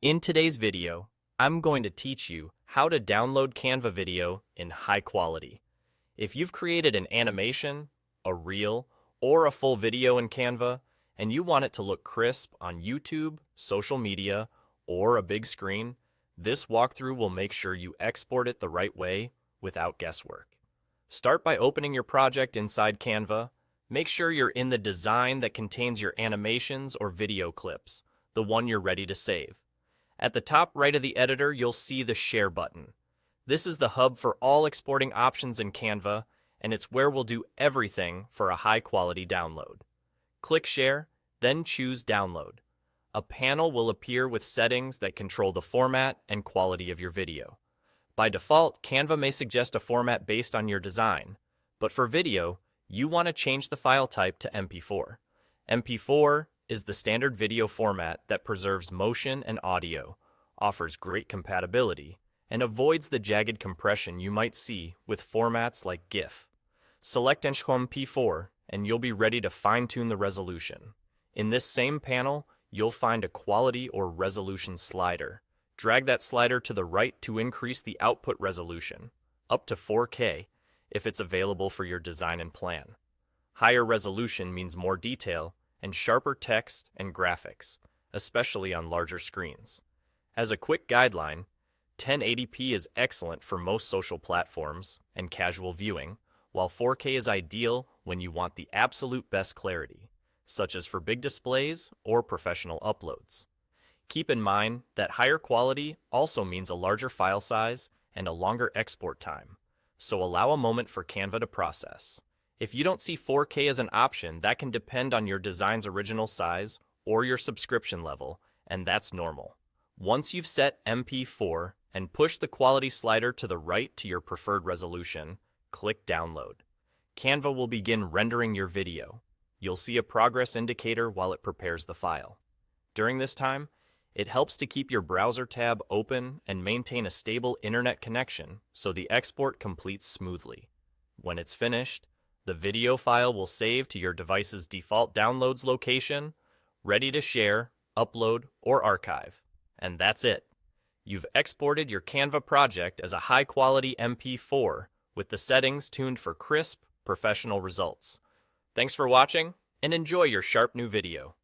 In today's video, I'm going to teach you how to download Canva video in high quality. If you've created an animation, a reel, or a full video in Canva, and you want it to look crisp on YouTube, social media, or a big screen, this walkthrough will make sure you export it the right way without guesswork. Start by opening your project inside Canva. Make sure you're in the design that contains your animations or video clips, the one you're ready to save. At the top right of the editor, you'll see the Share button. This is the hub for all exporting options in Canva, and it's where we'll do everything for a high-quality download. Click Share, then choose Download. A panel will appear with settings that control the format and quality of your video. By default, Canva may suggest a format based on your design, but for video, you want to change the file type to MP4. MP4 is the standard video format that preserves motion and audio, offers great compatibility, and avoids the jagged compression you might see with formats like GIF. Select MP4 and you'll be ready to fine-tune the resolution. In this same panel, you'll find a quality or resolution slider. Drag that slider to the right to increase the output resolution, up to 4K, if it's available for your design and plan. Higher resolution means more detail and sharper text and graphics, especially on larger screens. As a quick guideline, 1080p is excellent for most social platforms and casual viewing, while 4K is ideal when you want the absolute best clarity, such as for big displays or professional uploads. Keep in mind that higher quality also means a larger file size and a longer export time, so allow a moment for Canva to process. If you don't see 4K as an option, that can depend on your design's original size or your subscription level, and that's normal. Once you've set MP4 and push the quality slider to the right to your preferred resolution, click Download. Canva will begin rendering your video. You'll see a progress indicator while it prepares the file. During this time, it helps to keep your browser tab open and maintain a stable internet connection so the export completes smoothly. When it's finished, the video file will save to your device's default downloads location, ready to share, upload, or archive. And that's it. You've exported your Canva project as a high-quality MP4 with the settings tuned for crisp, professional results. Thanks for watching, and enjoy your sharp new video.